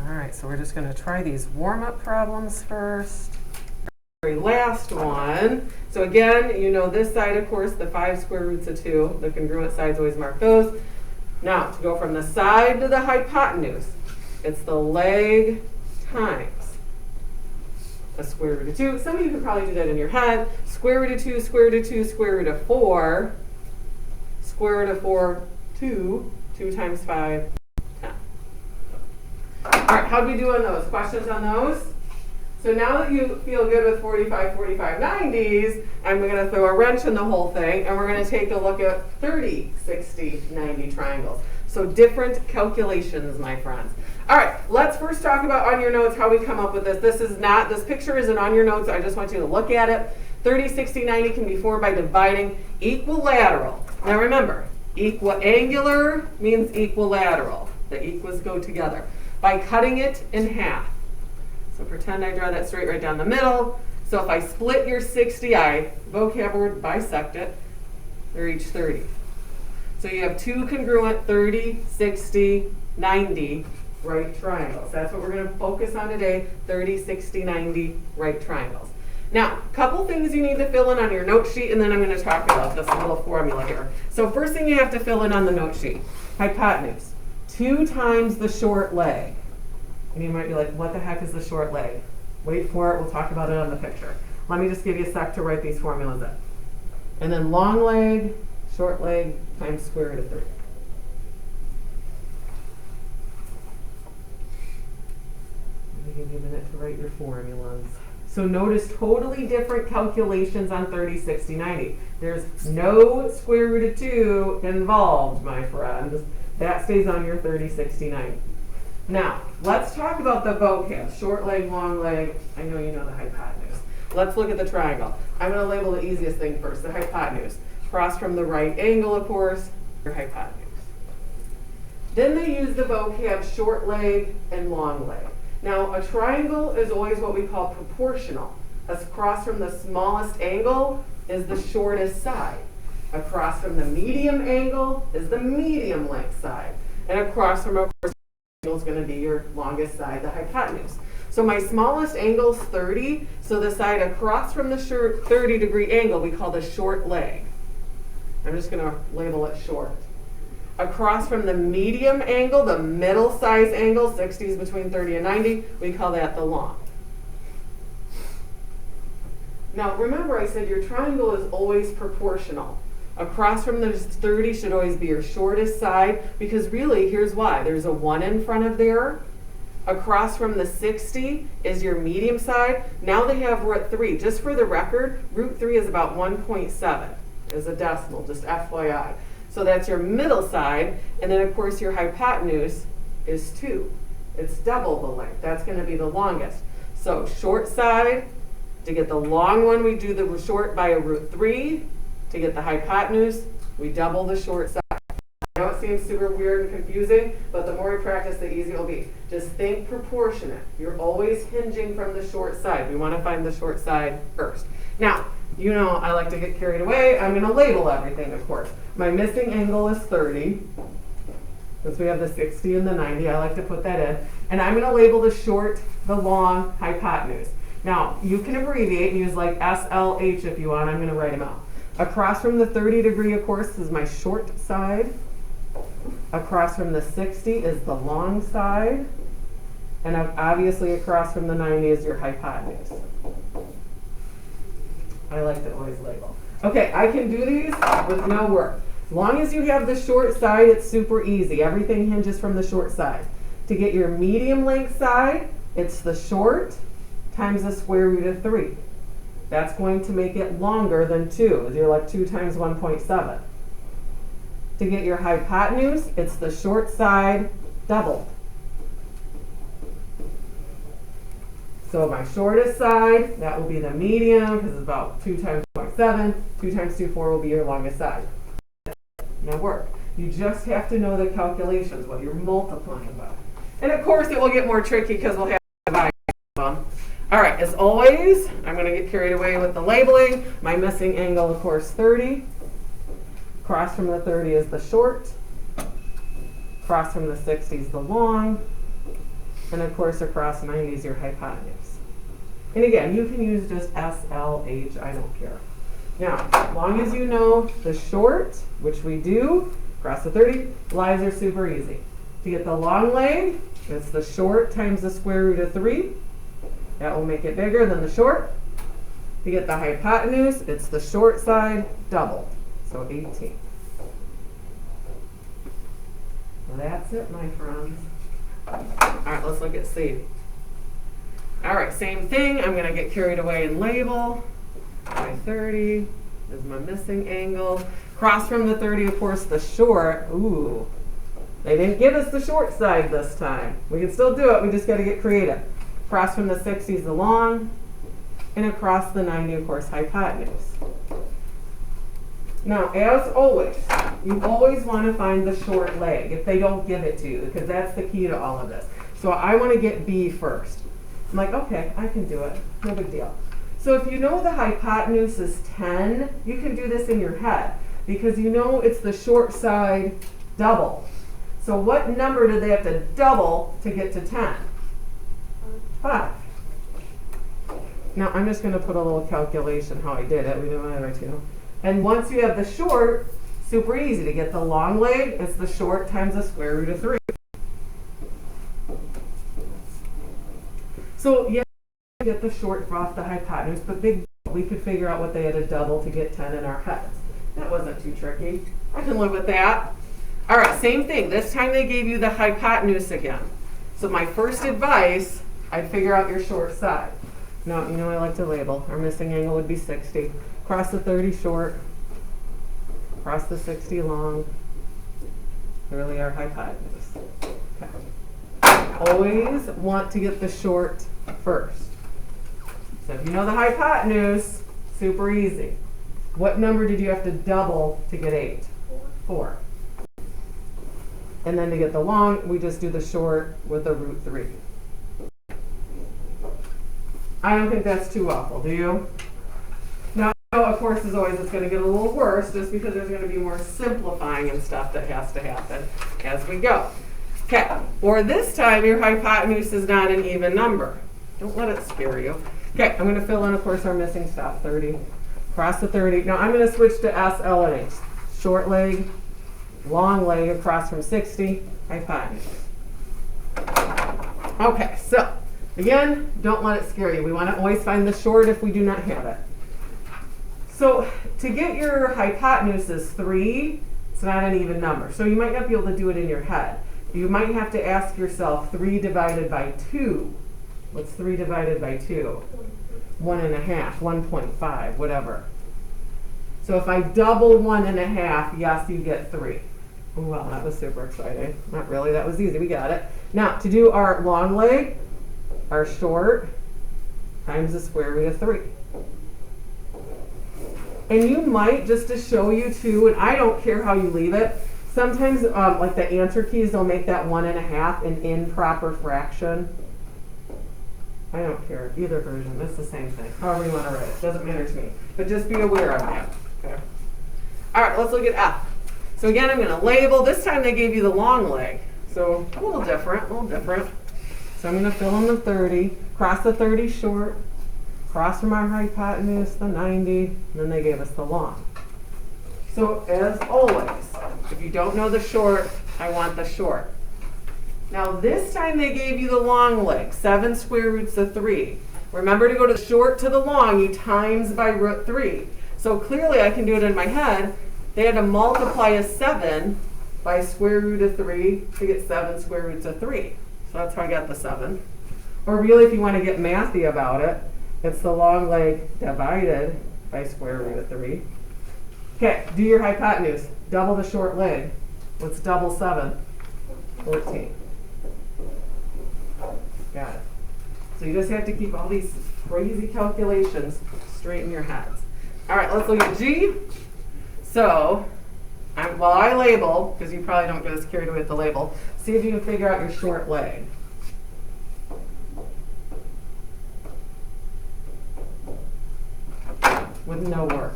All right, so we're just going to try these warm-up problems first. Very last one. So again, you know this side, of course, the 5 square roots of 2. The congruent sides, always mark those. Now, to go from the side to the hypotenuse, it's the leg times a square root of 2. Some of you can probably do that in your head. Square root of 2, square root of 2, square root of 4. Square root of 4, 2. 2 times 5, 10. All right, how do we do on those? Questions on those? So now that you feel good with 45, 45, 90s, I'm going to throw a wrench in the whole thing, and we're going to take a look at 30, 60, 90 triangles. So different calculations, my friends. All right, let's first talk about on your notes how we come up with this. This picture isn't on your notes. I just want you to look at it. 30, 60, 90 can be formed by dividing equilateral. Now remember, equiangular means equilateral. The equals go together. By cutting it in half. So pretend I draw that straight right down the middle. So if I split your 60, vocab word, bisect it, they're each 30. So you have two congruent 30, 60, 90 right triangles. That's what we're going to focus on today, 30, 60, 90 right triangles. Now, a couple things you need to fill in on your note sheet, and then I'm going to talk about this little formula here. So first thing you have to fill in on the note sheet, hypotenuse, 2 times the short leg. And you might be like, what the heck is the short leg? Wait for it, we'll talk about it on the picture. Let me just give you a sec to write these formulas in. And then long leg, short leg, times square root of 3. Let me give you a minute to write your formulas. So notice totally different calculations on 30, 60, 90. There's no square root of 2 involved, my friends. That stays on your 30, 60, 90. Now, let's talk about the vocab. Short leg, long leg. I know you know the hypotenuse. Let's look at the triangle. I'm going to label the easiest thing first, the hypotenuse. Cross from the right angle, of course, your hypotenuse. Then they use the vocab short leg and long leg. Now, a triangle is always what we call proportional. Across from the smallest angle is the shortest side. Across from the medium angle is the medium length side. And across from, of course, is going to be your longest side, the hypotenuse. So my smallest angle is 30, so the side across from the 30-degree angle we call the short leg. I'm just going to label it short. Across from the medium angle, the middle size angle, 60 is between 30 and 90, we call that the long. Now remember I said your triangle is always proportional. Across from the 30 should always be your shortest side, because really, here's why. There's a 1 in front of there. Across from the 60 is your medium side. Now they have root 3. Just for the record, root 3 is about 1.7 as a decimal, just FYI. So that's your middle side, and then of course your hypotenuse is 2. It's double the length. That's going to be the longest. So short side, to get the long one, we do the short by a root 3. To get the hypotenuse, we double the short side. I know it seems super weird and confusing, but the more we practice, the easier it'll be. Just think proportionate. You're always hinging from the short side. We want to find the short side first. Now, you know I like to get carried away. I'm going to label everything, of course. My missing angle is 30. Since we have the 60 and the 90, I like to put that in. And I'm going to label the short, the long hypotenuse. Now, you can abbreviate and use like SLH if you want. I'm going to write them out. Across from the 30 degree, of course, is my short side. Across from the 60 is the long side. And obviously across from the 90 is your hypotenuse. I like to always label. Okay, I can do these with no work. As long as you have the short side, it's super easy. Everything hinges from the short side. To get your medium length side, it's the short times the square root of 3. That's going to make it longer than 2. You're like 2 times 1.7. To get your hypotenuse, it's the short side doubled. So my shortest side, that will be the medium, because it's about 2 times 0.7. 2 times 2, 4 will be your longest side. Now work. You just have to know the calculations, what you're multiplying by. And of course it will get more tricky because we'll have to divide them. All right, as always, I'm going to get carried away with the labeling. My missing angle, of course, 30. Across from the 30 is the short. Across from the 60 is the long. And of course, across 90 is your hypotenuse. And again, you can use just S, L, H, I don't care. Now, as long as you know the short, which we do, across the 30, lives are super easy. To get the long leg, it's the short times the square root of 3. That will make it bigger than the short. To get the hypotenuse, it's the short side doubled, so 18. Well, that's it, my friends. All right, let's look at C. All right, same thing. I'm going to get carried away and label. My 30 is my missing angle. Cross from the 30, of course, the short. Ooh, they didn't give us the short side this time. We can still do it. We just got to get creative. Cross from the 60 is the long. And across the 90, of course, hypotenuse. Now, as always, you always want to find the short leg if they don't give it to you, because that's the key to all of this. So I want to get B first. I'm like, okay, I can do it. No big deal. So if you know the hypotenuse is 10, you can do this in your head, because you know it's the short side double. So what number do they have to double to get to 10? 5. Now I'm just going to put a little calculation how I did it. We divided by 2. And once you have the short, super easy to get the long leg. It's the short times the square root of 3. So yeah, get the short off the hypotenuse, but we could figure out what they had to double to get 10 in our heads. That wasn't too tricky. I can live with that. All right, same thing. This time they gave you the hypotenuse again. So my first advice, I'd figure out your short side. Now, you know I like to label. Our missing angle would be 60. Cross the 30 short. Cross the 60 long. Clearly our hypotenuse. Okay. Always want to get the short first. So if you know the hypotenuse, super easy. What number did you have to double to get 8? 4. And then to get the long, we just do the short with the root 3. I don't think that's too awful, do you? Now, of course, as always, it's going to get a little worse just because there's going to be more simplifying and stuff that has to happen as we go. Okay, or this time your hypotenuse is not an even number. Don't let it scare you. Okay, I'm going to fill in, of course, our missing stuff, 30. Cross the 30. Now I'm going to switch to S, L, and H. Short leg, long leg across from 60, hypotenuse. Okay, so again, don't let it scare you. We want to always find the short if we do not have it. So to get your hypotenuse is 3, it's not an even number. So you might not be able to do it in your head. You might have to ask yourself 3 divided by 2. What's 3 divided by 2? 1.5, 1.5, whatever. So if I double 1.5, yes, you get 3. Well, that was super exciting. Not really, that was easy, we got it. Now, to do our long leg, our short times the square root of 3. And you might, just to show you too, and I don't care how you leave it, sometimes like the answer keys, they'll make that 1.5 an improper fraction. I don't care, either version, it's the same thing. However you want to write it, doesn't matter to me. But just be aware of that. Okay. All right, let's look at F. So again, I'm going to label. This time they gave you the long leg. So a little different, So I'm going to fill in the 30, cross the 30 short, cross from our hypotenuse, the 90, and then they gave us the long. So as always, if you don't know the short, I want the short. Now this time they gave you the long leg, 7 square roots of 3. Remember to go to the short to the long, you times by root 3. So clearly I can do it in my head. They had to multiply a 7 by square root of 3 to get 7 square roots of 3. So that's how I got the 7. Or really, if you want to get mathy about it, it's the long leg divided by square root of 3. Okay, do your hypotenuse. Double the short leg. What's double 7? 14. Got it. So you just have to keep all these crazy calculations straight in your heads. All right, let's look at G. So, while I label, because you probably don't get as carried away with the label, see if you can figure out your short leg. With no work.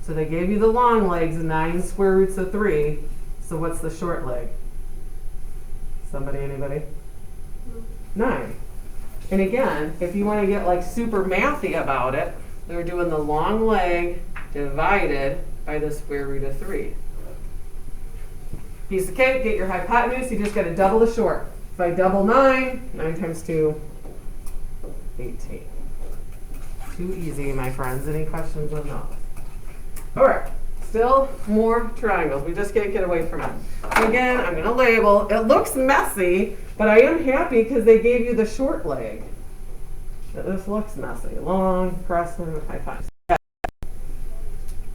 So they gave you the long legs, 9 square roots of 3. So what's the short leg? Somebody, anybody? 9. And again, if you want to get like super mathy about it, they're doing the long leg divided by the square root of 3. Piece of cake, get your hypotenuse, you just got to double the short. If I double 9, 9 times 2, 18. Too easy, my friends. Any questions on those? All right, still more triangles. We just can't get away from it. So again, I'm going to label. It looks messy, but I am happy because they gave you the short leg. This looks messy. Long, crescent, hypotenuse.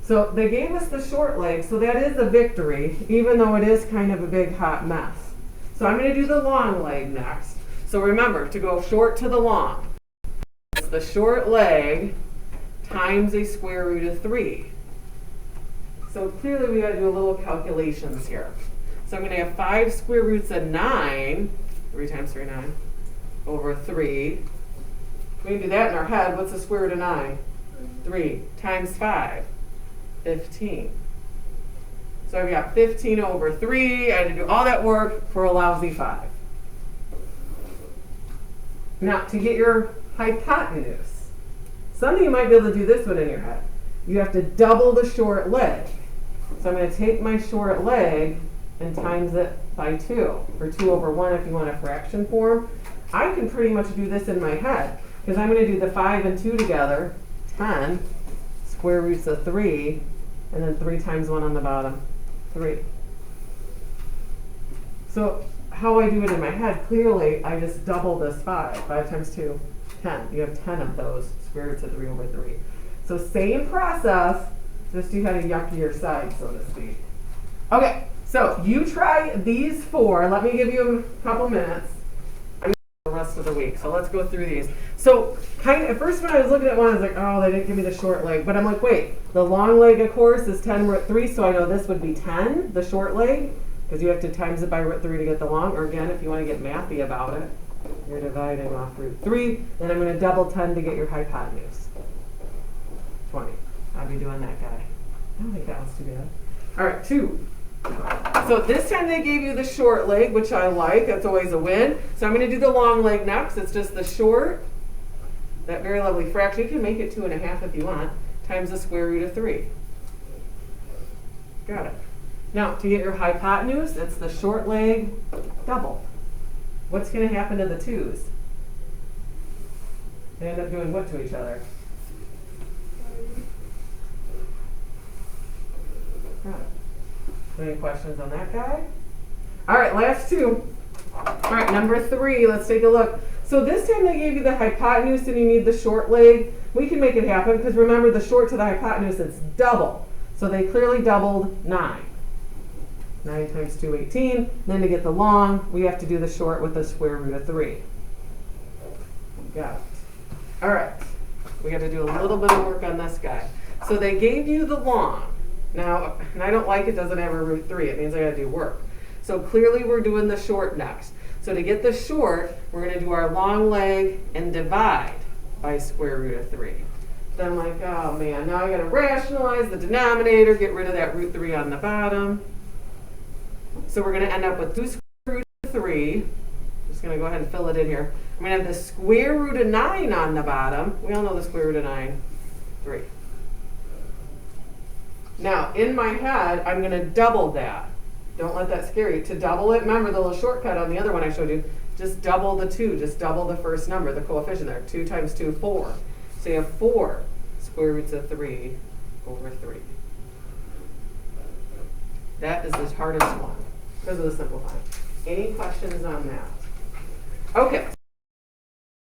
So they gave us the short leg, so that is a victory, even though it is kind of a big hot mess. So I'm going to do the long leg next. So remember, to go short to the long, it's the short leg times a square root of 3. So clearly we got to do a little calculations here. So I'm going to have 5 square roots of 9, 3 times 3, 9, over 3. We can do that in our head. What's the square root of 9? 3 times 5, 15. So I've got 15 over 3. I had to do all that work for a lousy 5. Now, to get your hypotenuse, some of you might be able to do this one in your head. You have to double the short leg. So I'm going to take my short leg and times it by 2, or 2 over 1 if you want a fraction form. I can pretty much do this in my head, because I'm going to do the 5 and 2 together, 10, square roots of 3, and then 3 times 1 on the bottom, 3. So how I do it in my head, clearly I just double this 5. 5 times 2, 10. You have 10 of those square roots of 3 over 3. So same process, just you had a yuckier side, so to speak. Okay, so you try these 4. Let me give you a couple minutes. I'm going to do the rest of the week, so let's go through these. So at first when I was looking at one, I was like, oh, they didn't give me the short leg. But I'm like, wait, the long leg, of course, is 10 root 3, so I know this would be 10, the short leg, because you have to times it by root 3 to get the long. Or again, if you want to get mathy about it, you're dividing off root 3. Then I'm going to double 10 to get your hypotenuse. 20. I'll be doing that guy. I don't think that was too bad. All right, 2. So this time they gave you the short leg, which I like. That's always a win. So I'm going to do the long leg next. It's just the short, that very lovely fraction. You can make it 2.5 if you want, times the square root of 3. Got it. Now, to get your hypotenuse, it's the short leg double. What's going to happen to the 2's? They end up doing what to each other? Got it. Any questions on that guy? All right, last 2. All right, number 3, let's take a look. So this time they gave you the hypotenuse and you need the short leg. We can make it happen because remember the short to the hypotenuse, it's double. So they clearly doubled 9. 9 times 2, 18. Then to get the long, we have to do the short with the square root of 3. Got it. All right, we got to do a little bit of work on this guy. So they gave you the long. Now, and I don't like it doesn't have a root 3. It means I got to do work. So clearly we're doing the short next. So to get the short, we're going to do our long leg and divide by square root of 3. Then I'm like, oh man, now I got to rationalize the denominator, get rid of that root 3 on the bottom. So we're going to end up with 2 square root of 3. Just going to go ahead and fill it in here. I'm going to have the square root of 9 on the bottom. We all know the square root of 9, 3. Now, in my head, I'm going to double that. Don't let that scare you. To double it, remember the little shortcut on the other one I showed you, just double the 2. Just double the first number, the coefficient there. 2 times 2, 4. So you have 4 square roots of 3 over 3. That is the hardest one because of the simplifying. Any questions on that? Okay.